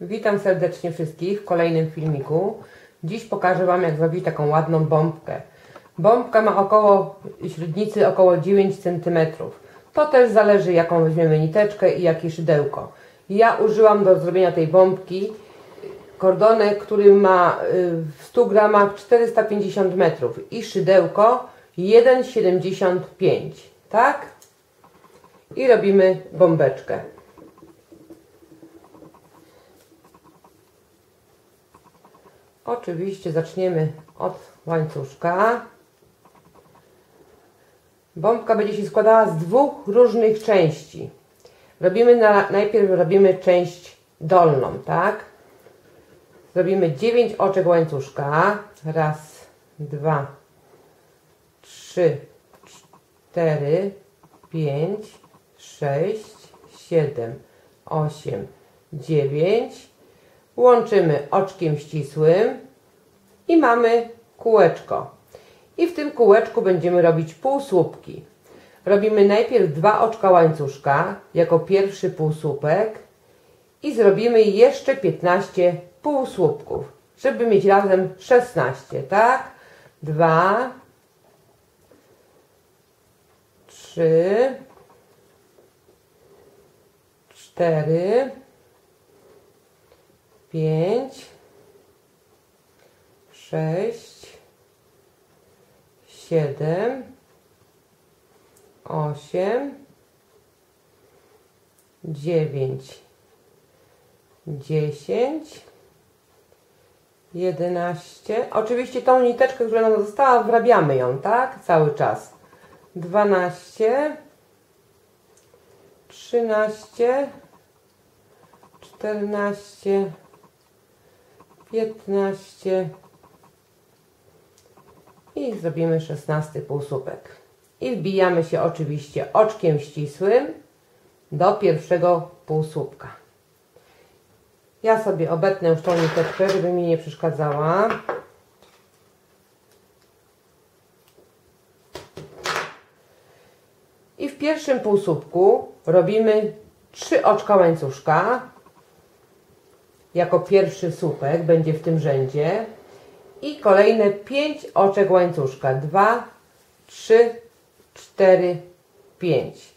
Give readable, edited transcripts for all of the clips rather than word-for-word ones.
Witam serdecznie wszystkich w kolejnym filmiku. Dziś pokażę Wam, jak zrobić taką ładną bombkę. Bombka ma średnicy około 9 cm. To też zależy, jaką weźmiemy niteczkę i jakie szydełko. Ja użyłam do zrobienia tej bombki kordonek, który ma w 100 gramach 450 metrów i szydełko 1,75, tak? I robimy bombeczkę. Oczywiście zaczniemy od łańcuszka. Bombka będzie się składała z dwóch różnych części. Najpierw robimy część dolną, tak? Zrobimy 9 oczek łańcuszka. Raz, dwa, 3, 4, 5, 6, 7, 8, 9. Łączymy oczkiem ścisłym i mamy kółeczko. I w tym kółeczku będziemy robić półsłupki. Robimy najpierw 2 oczka łańcuszka jako pierwszy półsłupek i zrobimy jeszcze 15 półsłupków, żeby mieć razem 16, tak? 2, 3, 4, 5, 6, 7, 8, 9, 10, 11. Oczywiście tą niteczkę, która nam została, wrabiamy ją, tak? Cały czas. 12, 13, 14, 15 i zrobimy 16 półsłupek. I wbijamy się oczywiście oczkiem ścisłym do pierwszego półsłupka. Ja sobie obetnę już tą niteczkę, żeby mi nie przeszkadzała. I w pierwszym półsłupku robimy 3 oczka łańcuszka. Jako pierwszy słupek będzie w tym rzędzie i kolejne 5 oczek łańcuszka. 2, 3, 4, 5.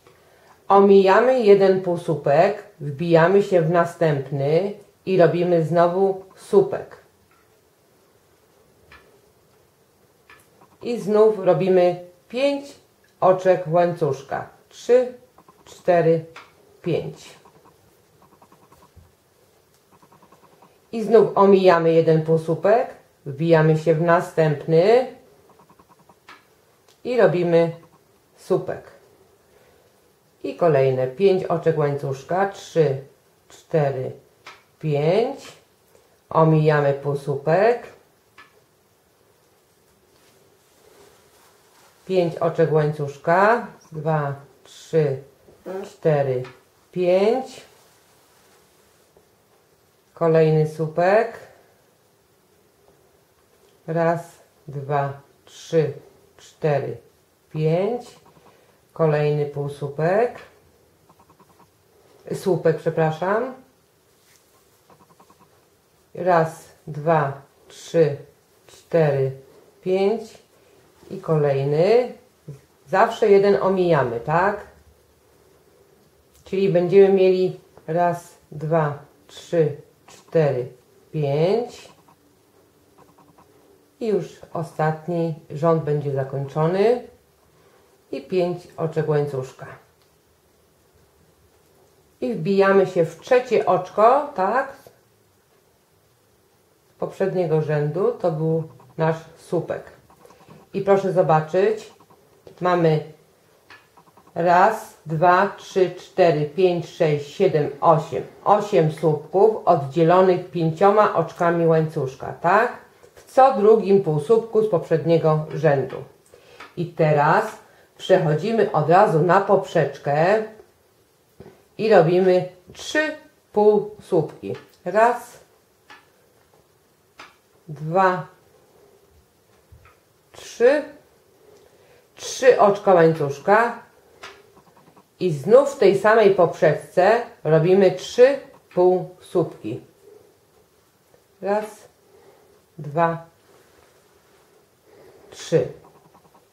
Omijamy jeden półsłupek, wbijamy się w następny i robimy znowu słupek. I znów robimy 5 oczek łańcuszka. 3, 4, 5. I znów omijamy jeden półsłupek, wbijamy się w następny i robimy słupek. I kolejne 5 oczek łańcuszka, 3, 4, 5. Omijamy półsłupek. 5 oczek łańcuszka, 2, 3, 4, 5. Kolejny słupek. Raz, 2, 3, 4, 5. Kolejny półsłupek. Słupek, przepraszam. Raz, 2, 3, 4, 5. I kolejny. Zawsze jeden omijamy, tak? Czyli będziemy mieli raz, 2, 3, 4, 5 i już ostatni rząd będzie zakończony i 5 oczek łańcuszka i wbijamy się w trzecie oczko, tak, z poprzedniego rzędu. To był nasz słupek i proszę zobaczyć, mamy raz, 2, 3, 4, 5, 6, 7, 8. 8 słupków oddzielonych 5 oczkami łańcuszka, tak? W co drugim półsłupku z poprzedniego rzędu. I teraz przechodzimy od razu na poprzeczkę i robimy 3 półsłupki. Raz, 2, 3. 3 oczka łańcuszka. I znów w tej samej poprzeczce robimy 3 półsłupki. Raz, dwa, trzy.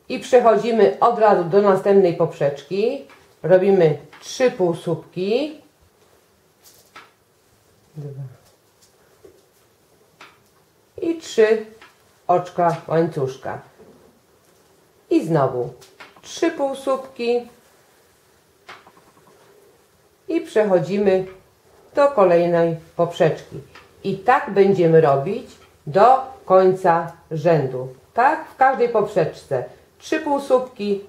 I przechodzimy od razu do następnej poprzeczki. Robimy 3 półsłupki. 2. I 3 oczka łańcuszka. I znowu 3 półsłupki. I przechodzimy do kolejnej poprzeczki. I tak będziemy robić do końca rzędu. Tak? W każdej poprzeczce 3 półsłupki,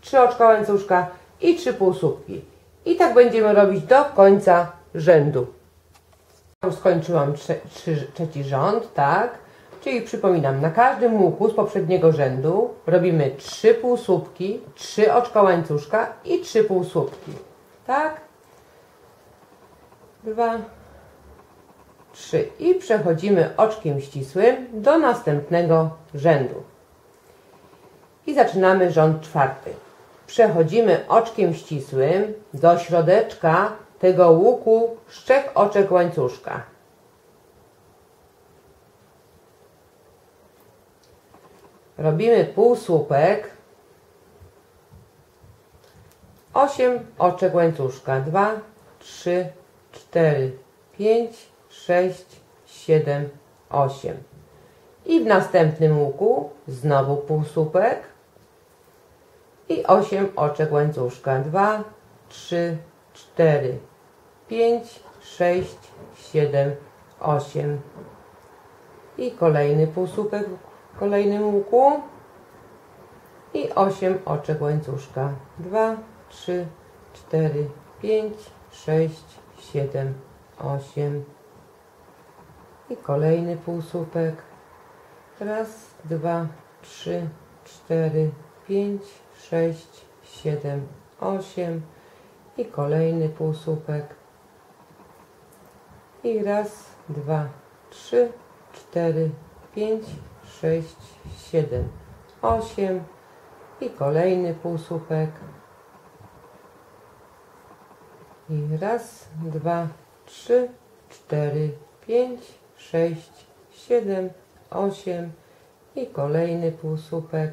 3 oczka łańcuszka i 3 półsłupki. I tak będziemy robić do końca rzędu. Już skończyłam trzeci rząd, tak? Czyli przypominam, na każdym łuku z poprzedniego rzędu robimy 3 półsłupki, 3 oczka łańcuszka i 3 półsłupki. Tak? 2, 3 i przechodzimy oczkiem ścisłym do następnego rzędu. I zaczynamy rząd czwarty. Przechodzimy oczkiem ścisłym do środeczka tego łuku z 3 oczek łańcuszka. Robimy półsłupek, 8 oczek łańcuszka, 2, 3, 4, 5, 6, 7, 8. I w następnym łuku znowu półsłupek i 8 oczek łańcuszka, 2, 3, 4, 5, 6, 7, 8. I kolejny półsłupek w kolejnym łuku i 8 oczek łańcuszka, 2, 3, 4, 5, 6, 7, 8. I kolejny półsłupek. Raz, 2, 3, 4, 5, 6, 7, 8. I kolejny półsłupek. I raz, 2, 3, 4, 5, 6, 7, 8. I kolejny półsłupek. I raz, 2, 3, 4, 5, 6, 7, 8. I kolejny półsłupek.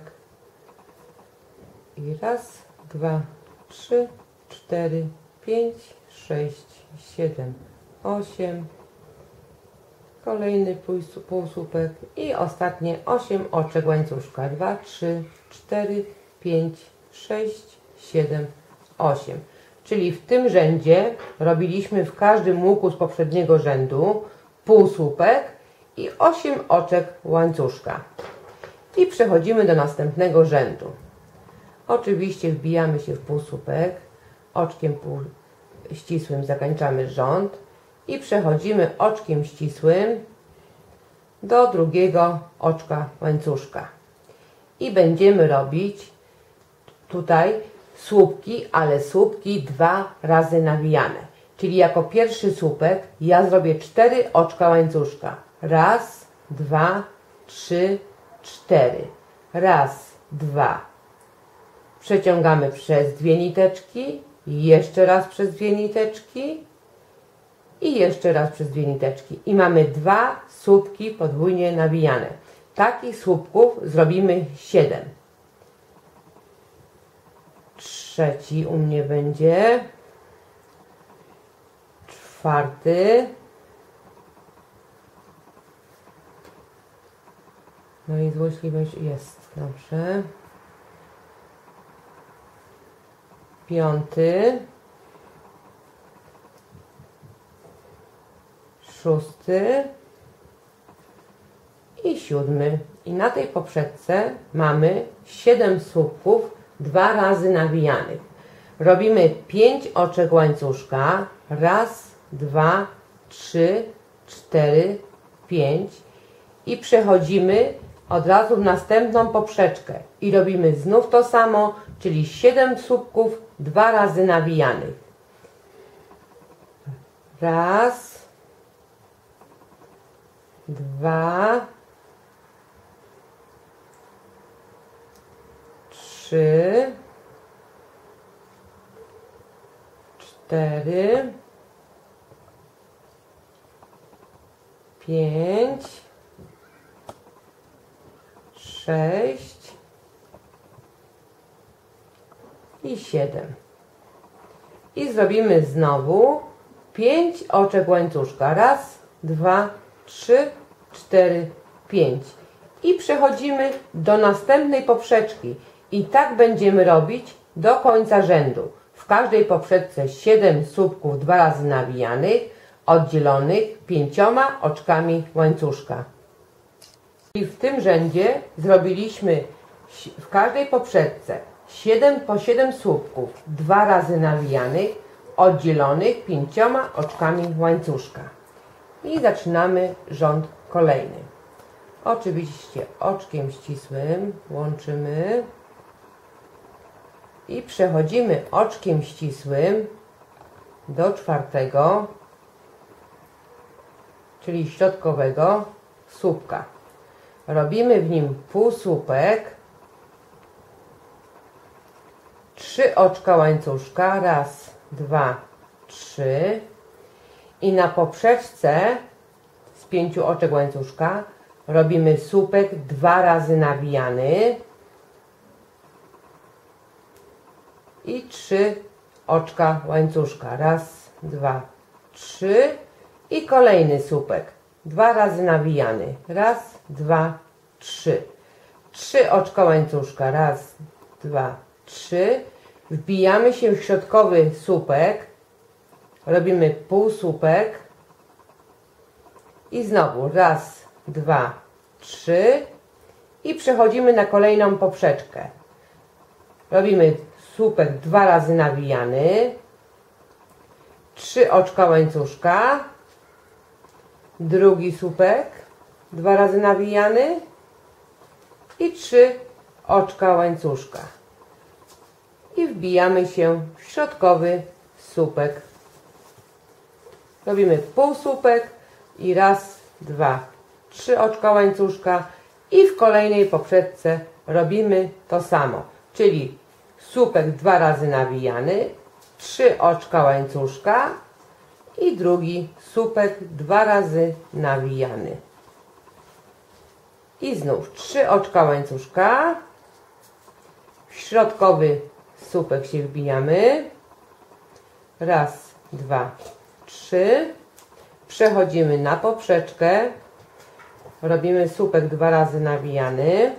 I raz, 2, 3, 4, 5, 6, 7, 8. Kolejny półsłupek i ostatnie 8 oczek łańcuszka. 2, 3, 4, 5, 6, 7, 8. Czyli w tym rzędzie robiliśmy w każdym łuku z poprzedniego rzędu półsłupek i 8 oczek łańcuszka. I przechodzimy do następnego rzędu. Oczywiście wbijamy się w półsłupek, oczkiem ścisłym zakończamy rząd i przechodzimy oczkiem ścisłym do drugiego oczka łańcuszka. I będziemy robić tutaj słupki, ale słupki 2 razy nawijane. Czyli jako pierwszy słupek ja zrobię 4 oczka łańcuszka. Raz, 2, 3, 4. Raz, 2. Przeciągamy przez 2 niteczki, jeszcze raz przez 2 niteczki i jeszcze raz przez 2 niteczki. I mamy 2 słupki podwójnie nawijane. Takich słupków zrobimy 7. Trzeci u mnie będzie, 4. No i złośliwość jest, dobrze. 5. 6. I 7. I na tej poprzeczce mamy 7 słupków 2 razy nawijanych. Robimy 5 oczek łańcuszka. Raz, 2, 3, 4, 5. I przechodzimy od razu w następną poprzeczkę. I robimy znów to samo, czyli 7 słupków 2 razy nawijanych. Raz, 2, 3, 4, 5, 6 i 7. I zrobimy znowu 5 oczek łańcuszka. Raz, 2, 3, 4, 5. I przechodzimy do następnej poprzeczki. I tak będziemy robić do końca rzędu. W każdej poprzeczce 7 słupków 2 razy nawijanych, oddzielonych 5 oczkami łańcuszka. I w tym rzędzie zrobiliśmy w każdej poprzeczce 7 po 7 słupków 2 razy nawijanych, oddzielonych 5 oczkami łańcuszka. I zaczynamy rząd kolejny. Oczywiście oczkiem ścisłym łączymy i przechodzimy oczkiem ścisłym do czwartego, czyli środkowego słupka. Robimy w nim półsłupek, 3 oczka łańcuszka, raz, 2, 3 i na poprzeczce z 5 oczek łańcuszka robimy słupek 2 razy nawijany i 3 oczka łańcuszka, raz, 2, 3 i kolejny słupek 2 razy nawijany, raz, 2, 3, 3 oczka łańcuszka, raz, 2, 3, wbijamy się w środkowy słupek, robimy półsłupek i znowu raz, 2, 3 i przechodzimy na kolejną poprzeczkę. Robimy słupek 2 razy nawijany, 3 oczka łańcuszka, drugi słupek 2 razy nawijany i 3 oczka łańcuszka. I wbijamy się w środkowy słupek. Robimy półsłupek i raz, 2, 3 oczka łańcuszka i w kolejnej poprzeczce robimy to samo, czyli słupek 2 razy nawijany, 3 oczka łańcuszka i drugi słupek 2 razy nawijany. I znów 3 oczka łańcuszka, w środkowy słupek się wbijamy, raz, 2, 3, przechodzimy na poprzeczkę, robimy słupek 2 razy nawijany,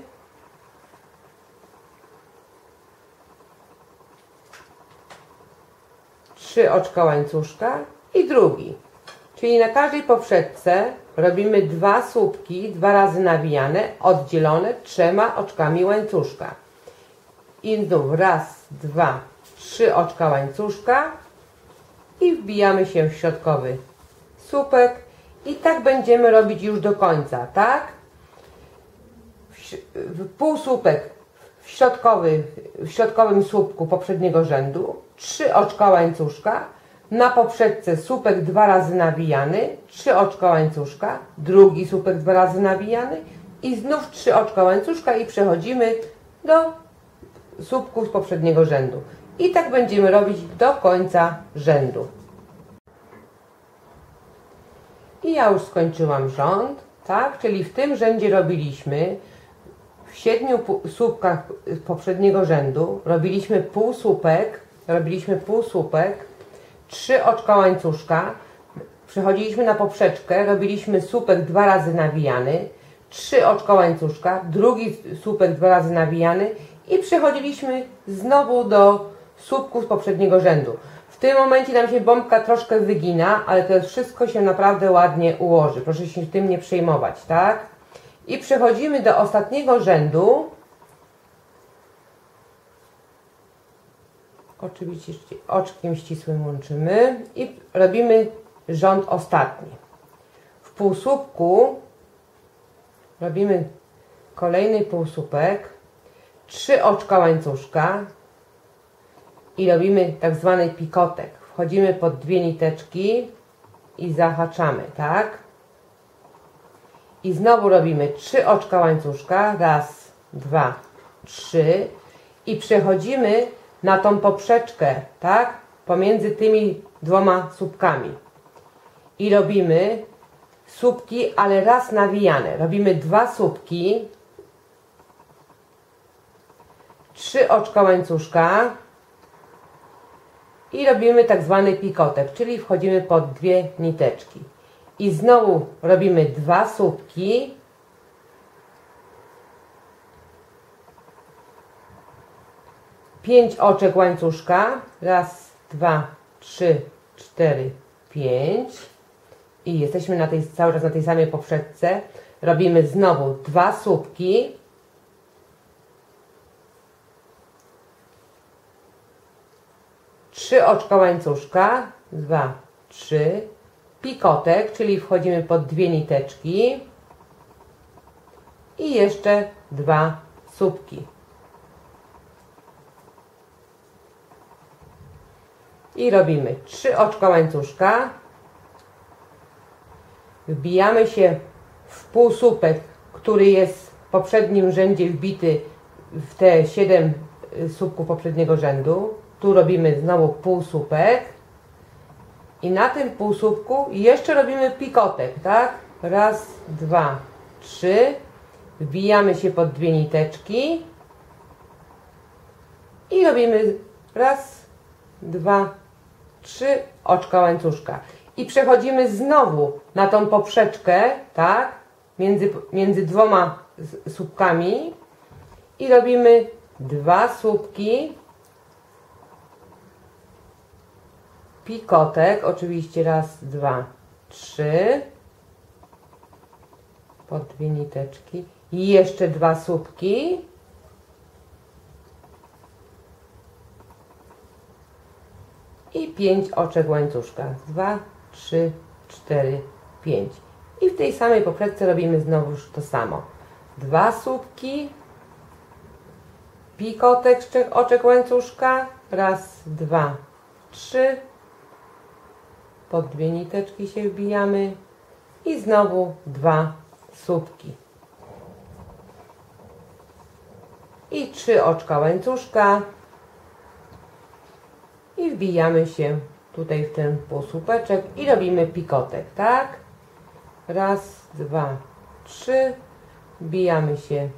trzy oczka łańcuszka i drugi. Czyli na każdej poprzeczce robimy 2 słupki 2 razy nawijane, oddzielone 3 oczkami łańcuszka. I znów raz, 2, 3 oczka łańcuszka i wbijamy się w środkowy słupek i tak będziemy robić już do końca, tak? Półsłupek w środkowym słupku poprzedniego rzędu, 3 oczka łańcuszka, na poprzeczce słupek 2 razy nawijany, 3 oczka łańcuszka, drugi słupek 2 razy nawijany i znów 3 oczka łańcuszka i przechodzimy do słupków z poprzedniego rzędu. I tak będziemy robić do końca rzędu. I ja już skończyłam rząd, tak? Czyli w tym rzędzie robiliśmy w 7 słupkach poprzedniego rzędu robiliśmy półsłupek, 3 oczka łańcuszka, przechodziliśmy na poprzeczkę, robiliśmy słupek 2 razy nawijany, 3 oczka łańcuszka, drugi słupek 2 razy nawijany i przechodziliśmy znowu do słupków z poprzedniego rzędu. W tym momencie nam się bombka troszkę wygina, ale to wszystko się naprawdę ładnie ułoży. Proszę się tym nie przejmować, tak? I przechodzimy do ostatniego rzędu. Oczywiście oczkiem ścisłym łączymy i robimy rząd ostatni. W półsłupku robimy kolejny półsłupek, 3 oczka łańcuszka i robimy tak zwany pikotek. Wchodzimy pod 2 niteczki i zahaczamy, tak? I znowu robimy 3 oczka łańcuszka, raz, 2, 3 i przechodzimy na tą poprzeczkę, tak? Pomiędzy tymi 2 słupkami. I robimy słupki, ale raz nawijane. Robimy 2 słupki, 3 oczka łańcuszka i robimy tak zwany pikotek, czyli wchodzimy pod 2 niteczki. I znowu robimy 2 słupki, 5 oczek łańcuszka, raz, 2, 3, 4, 5 i jesteśmy cały czas na tej samej poprzedce. Robimy znowu 2 słupki, 3 oczka łańcuszka, 2, 3, pikotek, czyli wchodzimy pod 2 niteczki i jeszcze 2 słupki. I robimy 3 oczka łańcuszka, wbijamy się w półsłupek, który jest w poprzednim rzędzie wbity w te 7 słupków poprzedniego rzędu. Tu robimy znowu półsłupek i na tym półsłupku jeszcze robimy pikotek, tak? Raz, 2, 3, wbijamy się pod 2 niteczki i robimy raz, 2, 3 oczka łańcuszka i przechodzimy znowu na tą poprzeczkę, tak, między 2 słupkami i robimy 2 słupki, pikotek, oczywiście raz, 2, 3 pod 2 niteczki i jeszcze 2 słupki i 5 oczek łańcuszka. 2, 3, 4, 5. I w tej samej poprzedce robimy znowuż to samo. 2 słupki, pikotek, oczek łańcuszka. Raz, 2, 3. Pod 2 niteczki się wbijamy. I znowu 2 słupki. I 3 oczka łańcuszka. I wbijamy się tutaj w ten półsłupeczek i robimy pikotek, tak? Raz, 2, 3. Wbijamy się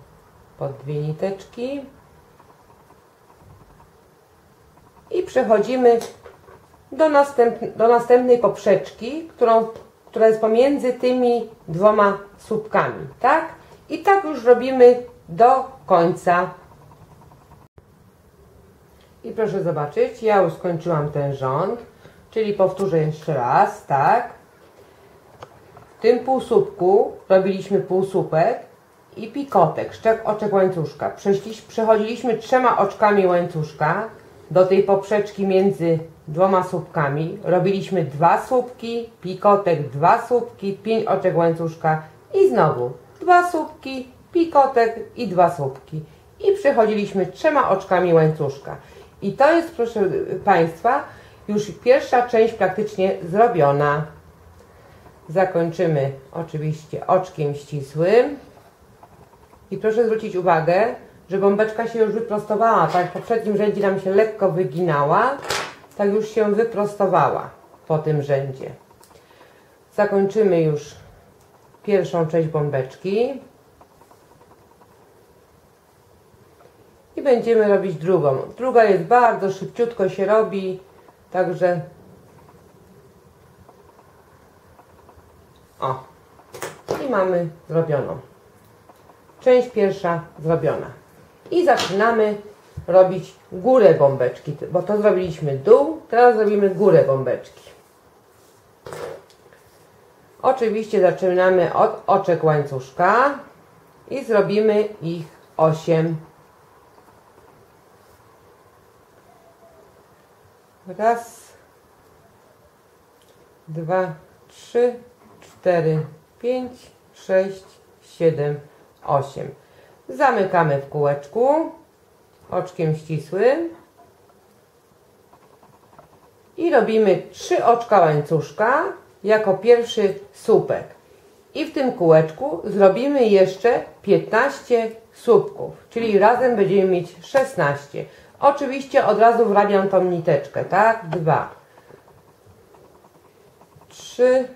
pod 2 niteczki. I przechodzimy do następnej poprzeczki, która jest pomiędzy tymi 2 słupkami, tak? I tak już robimy do końca. I proszę zobaczyć, ja już skończyłam ten rząd, czyli powtórzę jeszcze raz, tak? W tym półsłupku robiliśmy półsłupek i pikotek, oczek łańcuszka. Przechodziliśmy 3 oczkami łańcuszka do tej poprzeczki między 2 słupkami. Robiliśmy 2 słupki, pikotek, 2 słupki, 5 oczek łańcuszka i znowu 2 słupki, pikotek i 2 słupki. I przechodziliśmy 3 oczkami łańcuszka. I to jest, proszę Państwa, już pierwsza część praktycznie zrobiona. Zakończymy oczywiście oczkiem ścisłym. I proszę zwrócić uwagę, że bombeczka się już wyprostowała. Tak w poprzednim rzędzie nam się lekko wyginała, tak już się wyprostowała po tym rzędzie. Zakończymy już pierwszą część bombeczki. I będziemy robić drugą. Druga jest bardzo szybciutko się robi, także o, i mamy zrobioną. Część pierwsza zrobiona. I zaczynamy robić górę bombeczki, bo to zrobiliśmy dół, teraz zrobimy górę bombeczki. Oczywiście zaczynamy od oczek łańcuszka i zrobimy ich 8. Raz, 2, 3, 4, 5, 6, 7, 8. Zamykamy w kółeczku oczkiem ścisłym i robimy 3 oczka łańcuszka jako pierwszy słupek. I w tym kółeczku zrobimy jeszcze 15 słupków, czyli razem będziemy mieć 16. Oczywiście od razu wrabiam tą niteczkę, tak? 2, 3,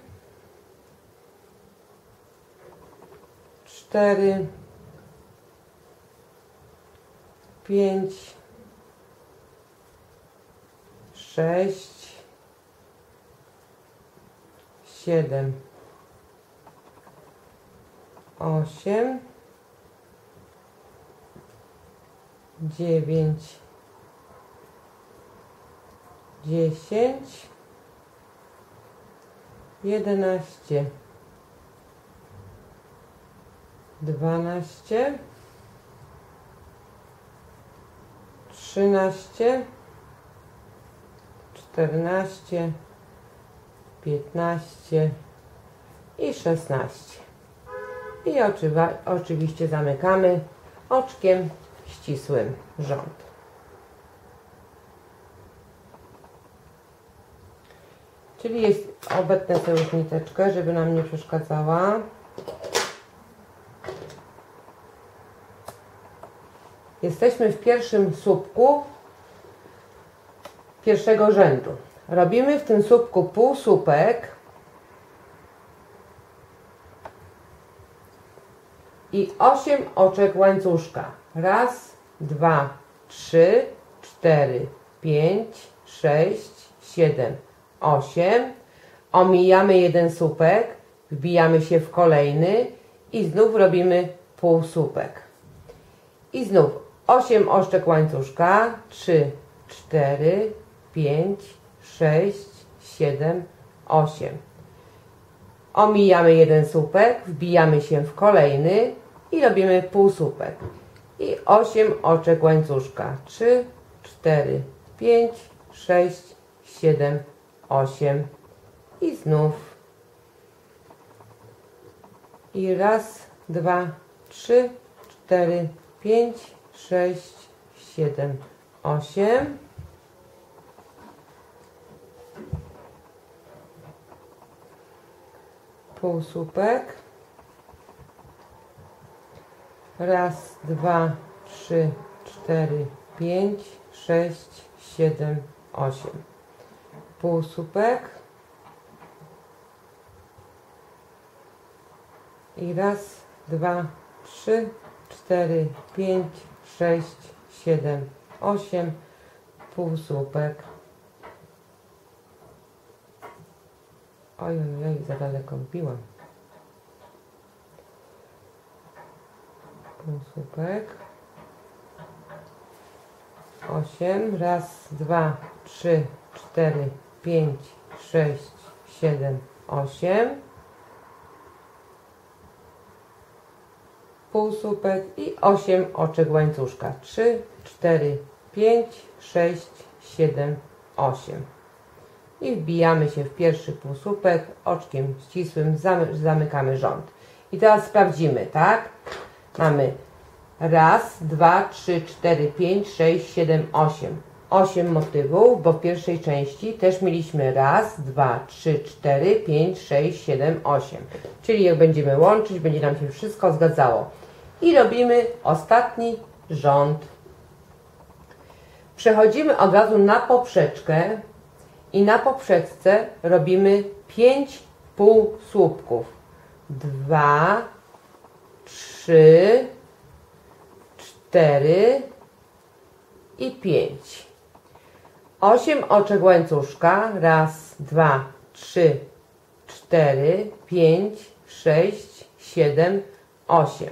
4, 5, 6, 7, 8, 9, 10, 11, 12, 13, 14, 15 i 16. I oczywiście zamykamy oczkiem ścisłym rząd. Czyli obetnę sobie już niteczkę, żeby nam nie przeszkadzała. Jesteśmy w pierwszym słupku pierwszego rzędu. Robimy w tym słupku półsłupek i 8 oczek łańcuszka. Raz, 2, 3, 4, 5, 6, 7, 8. Omijamy jeden słupek, wbijamy się w kolejny i znów robimy półsłupek. I znów 8 oczek łańcuszka, 3, 4, 5, 6, 7, 8. Omijamy jeden słupek, wbijamy się w kolejny i robimy półsłupek. I 8 oczek łańcuszka, 3, 4, 5, 6, 7, 8. I znów. I raz, 2, 3, 4, 5, 6, 7, 8. Półsłupek. Raz, 2, 3, 4, 5, 6, 7, 8. Półsłupek. I raz, 2, 3, 4, 5, 6, 7, 8. Półsłupek. Oj, za daleko wbiłam. Półsłupek. 8. Raz, 2, 3, 4, 5, 6, 7, 8. Półsłupek i 8 oczek łańcuszka. 3, 4, 5, 6, 7, 8. I wbijamy się w pierwszy półsłupek oczkiem ścisłym, zamykamy rząd. I teraz sprawdzimy, tak? Mamy raz, 2, 3, 4, 5, 6, 7, 8. 8 motywów, bo w pierwszej części też mieliśmy raz, 2, 3, 4, 5, 6, 7, 8. Czyli jak będziemy łączyć, będzie nam się wszystko zgadzało. I robimy ostatni rząd. Przechodzimy od razu na poprzeczkę i na poprzeczce robimy 5 półsłupków. 2, 3, 4 i 5. 8 oczek łańcuszka. Raz, 2, 3, 4, 5, 6, 7, 8.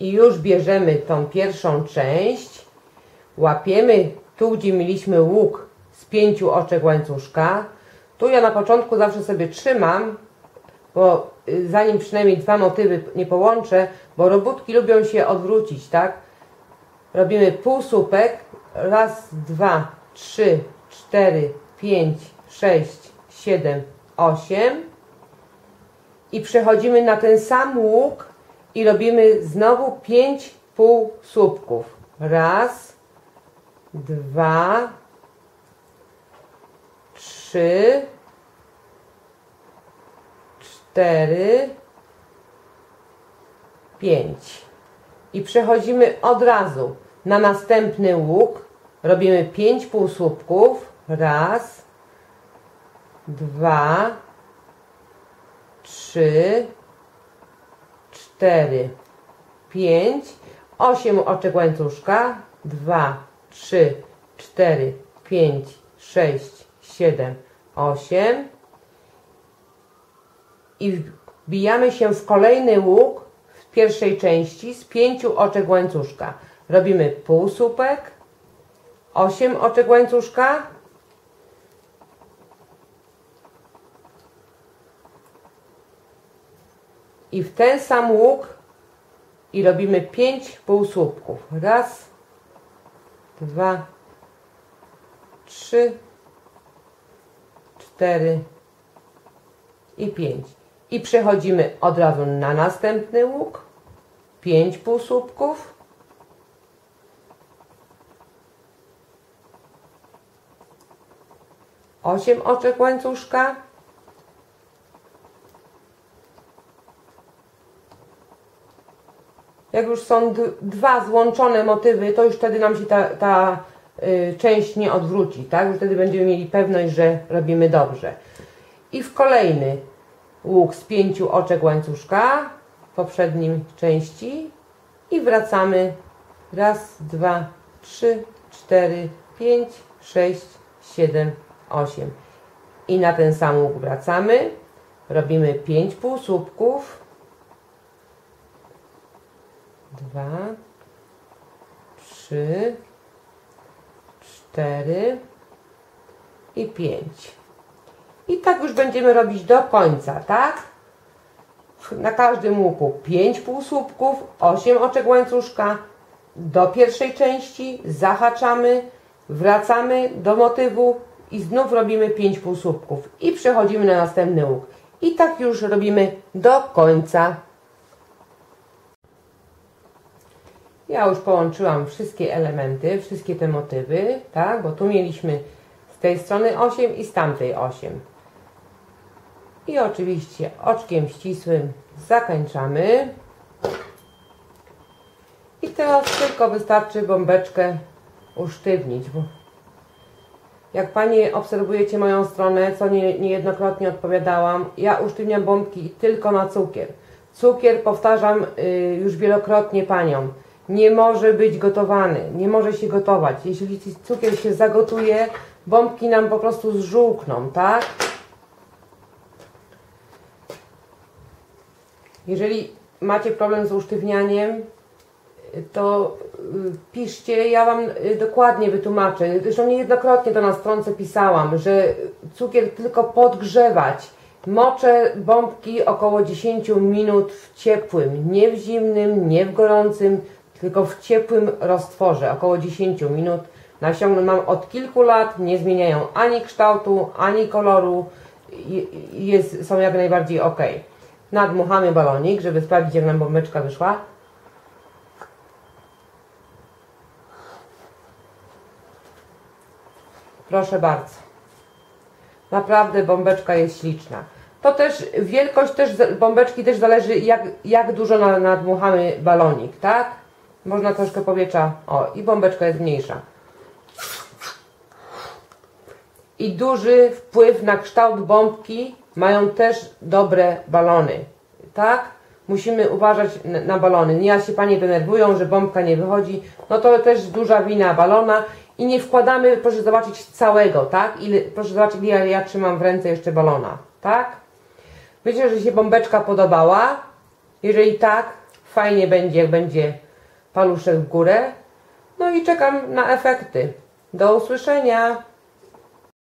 I już bierzemy tą pierwszą część. Łapiemy tu, gdzie mieliśmy łuk z 5 oczek łańcuszka. Tu ja na początku zawsze sobie trzymam, bo zanim przynajmniej 2 motywy nie połączę, bo robótki lubią się odwrócić, tak? Robimy półsłupek. Raz, 2, 3, 4, 5, 6, 7, 8. I przechodzimy na ten sam łuk i robimy znowu 5 półsłupków. Raz, 2, 3, 4, 5. I przechodzimy od razu na następny łuk. Robimy 5 półsłupków. Raz, 2, 3, 4, 5, 8 oczek łańcuszka, 2, 3, 4, 5, 6, 7, 8 i wbijamy się w kolejny łuk w pierwszej części z 5 oczek łańcuszka. Robimy półsłupek, 8 oczek łańcuszka, i w ten sam łuk i robimy 5 półsłupków. Raz, 2, 3, 4 i 5. I przechodzimy od razu na następny łuk. 5 półsłupków. Osiem oczek łańcuszka. Jak już są dwa złączone motywy, to już wtedy nam się ta część nie odwróci, tak? Już wtedy będziemy mieli pewność, że robimy dobrze. I w kolejny łuk z 5 oczek łańcuszka w poprzednim części i wracamy. Raz, 2, 3, 4, 5, 6, 7, 8. I na ten sam łuk wracamy. Robimy 5 półsłupków. 2, 3, 4 i 5. I tak już będziemy robić do końca, tak? Na każdym łuku 5 półsłupków, 8 oczek łańcuszka. Do pierwszej części zahaczamy, wracamy do motywu i znów robimy 5 półsłupków. I przechodzimy na następny łuk. I tak już robimy do końca. Ja już połączyłam wszystkie elementy, wszystkie te motywy, tak? Bo tu mieliśmy z tej strony 8 i z tamtej 8. I oczywiście oczkiem ścisłym zakończamy. I teraz tylko wystarczy bombeczkę usztywnić. Bo jak Panie obserwujecie moją stronę, co niejednokrotnie odpowiadałam, ja usztywniam bombki tylko na cukier. Cukier, powtarzam już wielokrotnie Paniom, nie może być gotowany, nie może się gotować. Jeśli cukier się zagotuje, bombki nam po prostu zżółkną, tak? Jeżeli macie problem z usztywnianiem, to piszcie, ja Wam dokładnie wytłumaczę. Zresztą niejednokrotnie to na stronce pisałam, że cukier tylko podgrzewać. Moczę bombki około 10 minut w ciepłym, nie w zimnym, nie w gorącym, tylko w ciepłym roztworze, około 10 minut. Nasiągną mam od kilku lat, nie zmieniają ani kształtu, ani koloru, są jak najbardziej ok. Nadmuchamy balonik, żeby sprawdzić, jak nam bombeczka wyszła. Proszę bardzo. Naprawdę bombeczka jest śliczna. To też, wielkość bombeczki też zależy, jak dużo nadmuchamy balonik, tak? Można troszkę powietrza, o, i bombeczka jest mniejsza. I duży wpływ na kształt bombki mają też dobre balony, tak? Musimy uważać na balony. Nieraz się Panie denerwują, że bombka nie wychodzi, no to też duża wina balona. I nie wkładamy, proszę zobaczyć, całego, tak? Proszę zobaczyć, ile ja trzymam w ręce jeszcze balona, tak? Myślę, że się bombeczka podobała. Jeżeli tak, fajnie będzie, jak będzie paluszek w górę. No i czekam na efekty. Do usłyszenia!